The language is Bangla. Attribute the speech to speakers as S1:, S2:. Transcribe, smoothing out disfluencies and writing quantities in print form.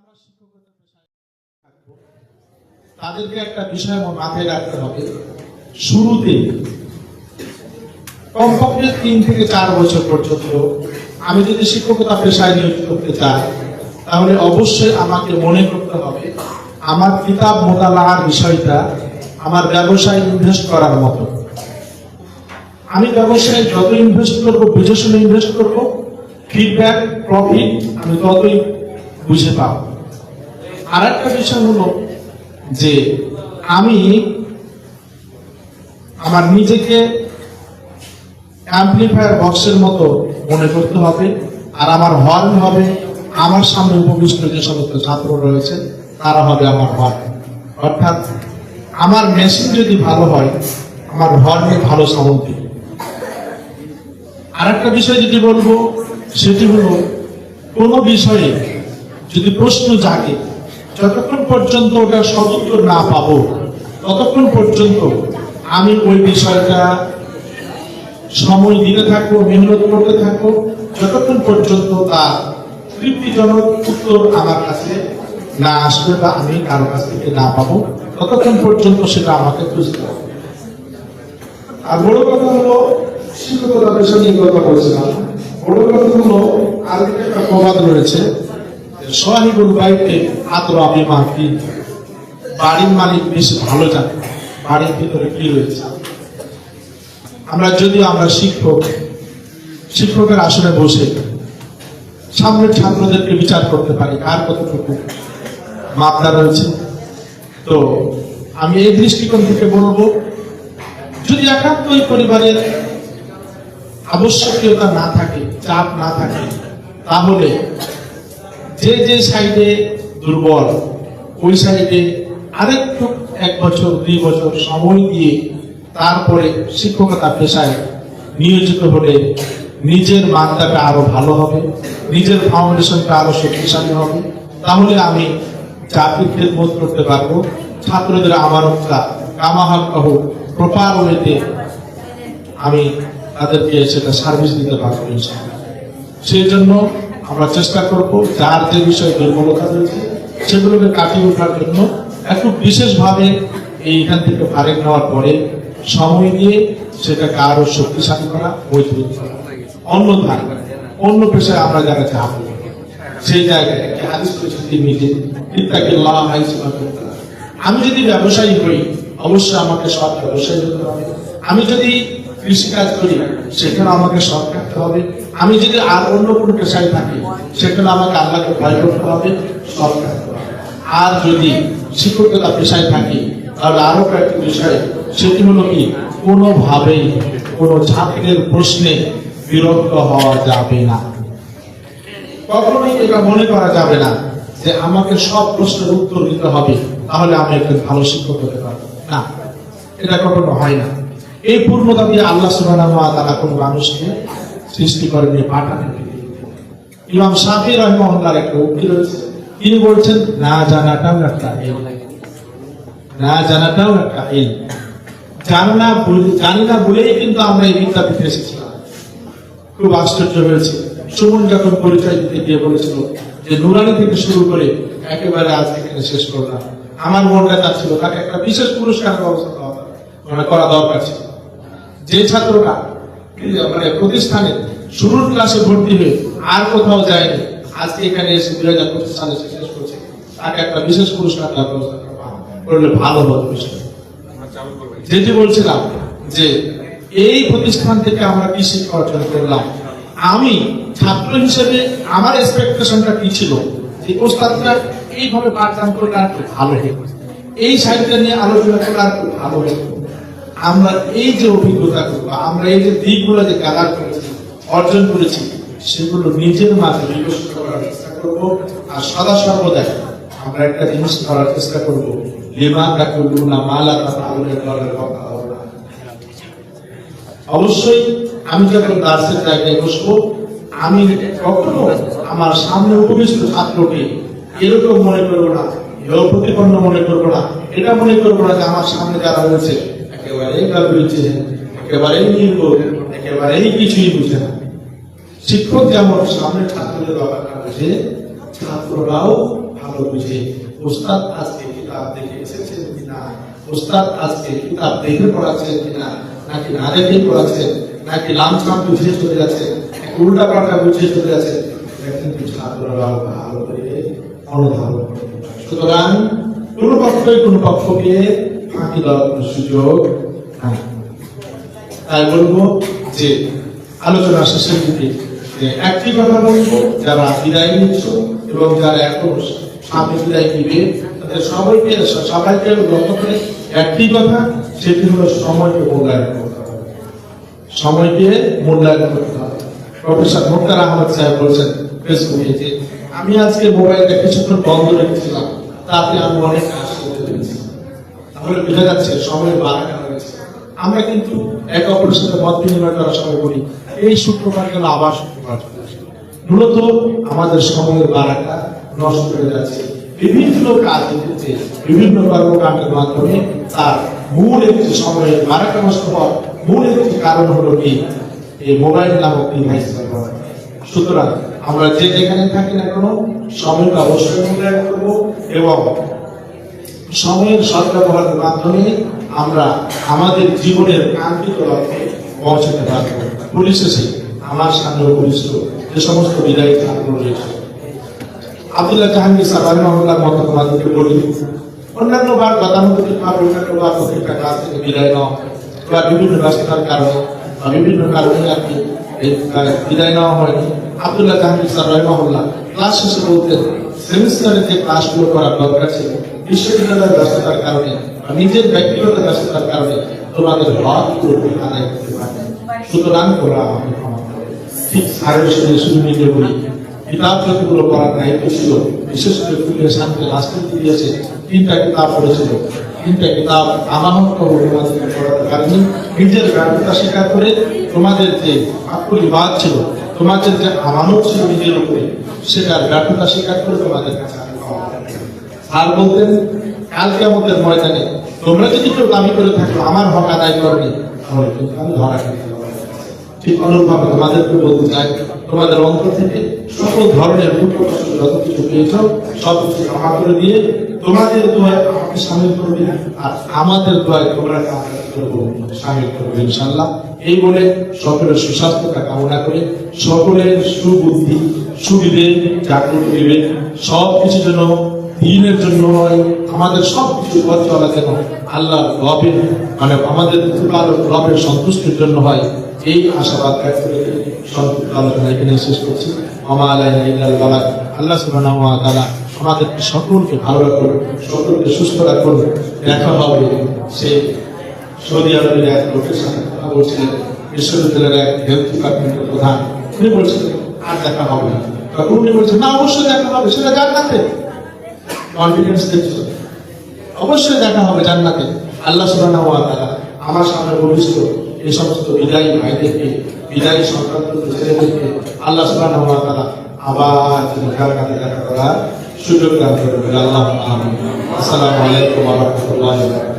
S1: আমরা শিক্ষকতা পেশায় থাকবো, তাদেরকে একটা বিষয় মাথায় রাখতে হবে। শুরুতে কমপক্ষে 3 থেকে 4 বছর পর্যন্ত আমি যদি শিক্ষকতা পেশায় নিয়োজিত হতে চাই, তাহলে অবশ্যই আমাকে মনে করতে হবে আমার কিতাব মোতালার বিষয়টা আমার ব্যবসায় ইনভেস্ট করার মতো। আমি ব্যবসায় যত ইনভেস্ট করবো, বুঝে শুনে ইনভেস্ট করবো, ফিডব্যাক প্রফিট আমি ততই বুঝে পাব। আর একটা বিষয় হলো যে আমি আমার নিজেকে অ্যাম্পলিফায়ার বক্সের মতো মনে করতে হবে, আর আমার হর্ন হবে আমার সামনে উপবিষ্ট যে সমস্ত ছাত্র রয়েছে তারা হবে আমার হর্ন। অর্থাৎ আমার মেশিন যদি ভালো হয়, আমার হর্নে ভালো সাউন্ড দিবে। আর একটা বিষয় যেটি বলবো সেটি হলো, কোনো বিষয়ে যদি প্রশ্ন জাগে, যতক্ষণ পর্যন্ত ওটা সদুত্তর না পাবো ততক্ষণ পর্যন্ত আমি ওই বিষয়টা সময় দিতে থাকবো, মেহনত করতে থাকবো, যতক্ষণ পর্যন্ত তার তৃপ্তিজনক উত্তর আমার কাছে না আসবে বা আমি কারো কাছ থেকে না পাবো, ততক্ষণ পর্যন্ত সেটা আমাকে খুঁজতে হবে। আর বড় কথা হলো, শিক্ষকতা পেশা নিয়ে কথা বলছিলাম, বড় কথা হলো আর একটা প্রবাদ রয়েছে, সাহিবুল বাইতে আতরাবি মাফি, বাড়ির মালিক বেশ ভালো জানে বাড়ির ভিতরে কি রয়েছে। আমরা শিক্ষকের আসনে বসে সামনের ছাত্রদেরকে বিচার করতে পারি কার কতটুকু মাত্রা রয়েছে। তো আমি এই দৃষ্টিকোণ থেকে বলবো, যদি একান্ত ওই পরিবারের আবশ্যকীয়তা না থাকে, চাপ না থাকে, তাহলে যে সাইডে দুর্বল ওই সাইডে আরেকটু 1 বছর 2 বছর সময় দিয়ে তারপরে শিক্ষকতা পেশায় নিয়োজিত হলে নিজের মানটাকে আরো ভালো হবে, নিজের ফাউন্ডেশনটা আরো শক্তিশালী হবে। তাহলে আমি জাতির খেদমত করতে পারবো, ছাত্রদের আমানতটা কামাহাল কাহ প্রপার ওয়েতে আমি তাদেরকে সেটা সার্ভিস দিতে পারবো ইনশাআল্লাহ। সেই জন্য আমরা চেষ্টা করব যার যে বিষয়ে দুর্বলতা রয়েছে সেগুলোকে কাটিয়ে ওঠার জন্য একটু বিশেষভাবে এইখান থেকে ফারেক নেওয়ার পরে সময় দিয়ে সেটাকে আরো শক্তিশালী করা, মজবুত করা। অন্যথায় অন্য পেশায় আমরা যারা যাব সেই জায়গায় আমি যদি ব্যবসায়ী হই, অবশ্যই আমাকে সৎ ব্যবসায়ী হতে হবে। আমি যদি কৃষিকাজ করি, সেখানে আমাকে সৎ থাকতে হবে। আমি যদি আর অন্য কোনো পেশায় থাকি, সেখানে আমাকে আল্লাহকে ভয় করতে হবে, সৎ থাকতে হবে। আর যদি শিক্ষকতা পেশায় থাকি, তাহলে আরো কয়েকটি বিষয়, সেটি হলো কি, কোনোভাবেই কোনো ছাত্রের প্রশ্নে বিরক্ত হওয়া যাবে না। কখনোই এটা মনে করা যাবে না যে আমাকে সব প্রশ্নের উত্তর দিতে হবে, তাহলে আমি একজন ভালো শিক্ষক হতে পারবো না। এটা কখনো হয় না। এই পূর্ণতা দিয়ে আল্লাহ সুবহানাহু ওয়া তাআলা কোন মানুষকে সৃষ্টি করেনি, পাঠান। ইমাম শাফি রাহিমাহুল্লাহর একটা উক্তি রয়েছে, তিনি বলছেন, না জানাটাও একটা ইলম, না জানাটাও একটা ইলম। জানি না বলেই কিন্তু আমরা এই বিদ্যাপীঠে এসেছিলাম। খুব আশ্চর্য হয়েছে, সুমন যখন পরিচয় দিতে গিয়ে বলেছিল যে নুরানি থেকে শুরু করে একেবারে আজ এখানে শেষ করলাম, আমার মনটা চাচ্ছিল তাকে একটা বিশেষ পুরস্কারের ব্যবস্থা করা দরকার ছিল। যে ছাত্ররা প্রতিষ্ঠানে শুরুর ক্লাসে ভর্তি হয়ে আর কোথাও যায়নি, আজকে এখানে এসে 2025 সালে শেষ করছে, তাকে একটা বিশেষ পুরস্কার দেওয়ার ব্যবস্থা করলে ভালো হতো। যেটি বলছিলাম যে এই প্রতিষ্ঠান থেকে আমরা কি শিক্ষা অর্জন করলাম, আমি ছাত্র হিসেবে আমার এক্সপেকটেশনটা কি ছিল, যে ওস্তাদরা এইভাবে পাঠদান করলে আর একটু ভালো হতো, এই সাইডটা নিয়ে আলোচনা করলে আর একটু ভালো হতো। আমরা এই যে অভিজ্ঞতা করবো, আমরা এই যে দিকগুলো যে গ্যাদার করেছি, অর্জন করেছি, সেগুলো নিজের মাঝে বিকশিত করার চেষ্টা করবো। আর সদা সর্বদাই আমরা একটা জিনিস করার চেষ্টা করবো, লিমানটা করবো না মালা দলের কথা হবে না। অবশ্যই আমি যখন দার্সের জায়গায় বসবো, আমি কখনো আমার সামনে উপবিষ্ট ছাত্রকে এরকম মনে করবো না, প্রতিপন্ন মনে করবো না, এটা মনে করবো না যে আমার সামনে যারা রয়েছে একেবারেই গাফিলছে, একেবারেই নির্ভুল, একেবারেই কিছুই বুঝে না। শিক্ষক যেমন সামনে ছাত্রদের ব্যাপারটা বুঝে, ছাত্ররাও ভালো বুঝে উস্তাদ আজকে কিতাব দেখে এসেছেন কিনা, উস্তাদ আজকে কিতাব দেখে পড়াচ্ছেন কিনা, নাকি না দেখে পড়াচ্ছেন, নাকি লামসাম বুঝে চলে যাচ্ছেন, উল্টা পাল্টা বুঝে চলে যাচ্ছেন, কিন্তু ছাত্ররাও ভালো করে অনুধাবন করতে পারে। সুতরাং কোন পক্ষকে ফাঁকি দেওয়ার কোন সুযোগ নাই। তাই বলবো যে আলোচনা শেষের দিকে একটি কথা বলবো, যারা বিদায় নিচ্ছ এবং যারা এখন সামনে বিদায় নিবে তাদের সবাইকে লক্ষ্য করে একটি কথা, সেটি হলো সময়কে মূল্যায়ন করতে হবে। সময়কে মূল্যায়ন করতে হবে। প্রফেসর মুক্তার আহমদ সাহেব বলছেন ফেসবুকে যে আমি আজকে মোবাইলটা কিছুক্ষণ বন্ধ রেখেছিলাম, তাতে আমি অনেক কাজ করতে পেরেছি। তাহলে বোঝা যাচ্ছে সময়ের বারাকা রয়েছে। আমরা কিন্তু এক অপরের সাথে মত বিনিময় করার সময় বলি এই শুক্রবার গেল আবার শুক্রবার চলে আসে। মূলত আমাদের সময়ের বারাকা নষ্ট হয়ে যাচ্ছে বিভিন্ন কাজের ক্ষেত্রে, বিভিন্ন কর্মকাণ্ডের মাধ্যমে। তার মূল একটি সময়ের বারাকা নষ্ট হওয়ার মূল একটি কারণ হলো কি, এই মোবাইল নামক ডিভাইস ব্যবহার। সুতরাং আমরা যে যেখানে থাকি না কোনো সময়কে অবশ্যই মূল্যায়ন করবো এবং সময়ের সদ্ব্যবহারের মাধ্যমে আমরা আমাদের জীবনের কাঙ্ক্ষিত লক্ষ্যে পৌঁছাতে পারবো। পরিশেষে আমার সামনে পরিচিত যে সমস্ত বিদায়ী ছাত্র রয়েছে, আব্দুল্লাহ জাহাঙ্গীর সাহেব রহমাতুল্লাহ মত তোমাদেরকে বলি, অন্যান্য বার গতানুগতিক ভাবে অন্যান্য বার প্রত্যেকটা কাজ থেকে বিদায় নেওয়া বা বিভিন্ন ব্যস্ততার কারণে বা বিভিন্ন কারণে আর কি বিদায় নেওয়া হয়নি। আব্দুল্লাহ জাহাঙ্গীর সাহেব রহমাতুল্লাহ ক্লাস শেষে বলতেন, সেমিস্টারে যে ক্লাসগুলো করার দরকার ছিল বিশ্ববিদ্যালয়ের ব্যস্ততার কারণে বা নিজের ব্যক্তিগত ব্যস্ততার কারণে তোমাদের হকগুলো আদায় করতে পারে। সুতরাং তোমরা আমাকে ক্ষমা করো। ঠিক সারের সঙ্গে শুরু নিতে বলি, কিতাব যতগুলো পড়ার দায়িত্ব ছিল, বিশেষ করে ফুলের সামনে লাস্টের দিয়েছে 3টা কিতাব পড়েছিল। 3টা কিতাব আমানত করবো তোমাদেরকে পড়াতে পারিনি। নিজের ব্যর্থতা স্বীকার করে তোমাদের যে আত্মবিবাদ ছিল, তোমাদের যে আমানত ছিল নিজের উপরে, সেটার ব্যর্থতা স্বীকার করে তোমাদের কাছে আর বলতেন কাল কিয়ামতের ময়দানে তোমরা যদি কেউ দাবি করে থাকো আমার হক আদায় করেনি, তাহলে কিন্তু আমি ধরা খেতে পারবো। ঠিক অনুরূপভাবে তোমাদেরকে বলতে চাই, তোমাদের অন্তর থেকে সকল ধরনের যত কিছু পেয়েছ সব কিছু ক্ষমা করে দিয়ে তোমাদের দোয়ায় আমাকে সামিল করবে আর আমাদের দোয়ায় তোমরা সামিল করবে ইনশাল্লাহ। এই বলে সকলের সুস্বাস্থ্যতা কামনা করে সকলের সুবুদ্ধি সুবিধে জাগ্রত বিবেক সব কিছু যেন দিনের জন্য হয়, আমাদের সব কিছু পথ চলা যেন আল্লাহ রবের মানে আমাদের রবের সন্তুষ্টির জন্য হয়, এই আশাবাদ ব্যক্ত করে সংক্ষিপ্ত আলোচনা এখানে শেষ করছি। আল্লাহ সুবহানাহু ওয়া তাআলা আমাদের সকলকে ভালো রাখুন, সকলকে সুস্থ রাখুন। দেখা হবে সে সৌদি আরবের এক লোকের সাথে কথা বলছিলেন, বিশ্ববিদ্যালয়ের এক হেলথ ডিপার্টমেন্টের প্রধান। উনি বলছিলেন আর দেখা হবে না, তখন উনি বলছেন না অবশ্যই দেখা হবে, সেটা জান্নাতে। কনফিডেন্স দেখছো, অবশ্যই দেখা হবে জান্নাতে। আল্লাহ সুবহানাহু ওয়া তাআলা আমার সামনে ভবিষ্যৎ এই সমস্ত বিদায়ী ভাইদেরকে, বিদায়ী সংক্রান্ত ছেলেদেরকে আল্লাহ সুবহানাহু ওয়া তাআলা আবার জান্নাতে দেখা করার সুযোগ দান করবেন। আল্লাহ আমিন। আসসালামু আলাইকুম ওয়া রাহমাতুল্লাহি ওয়া বারাকাতুহু।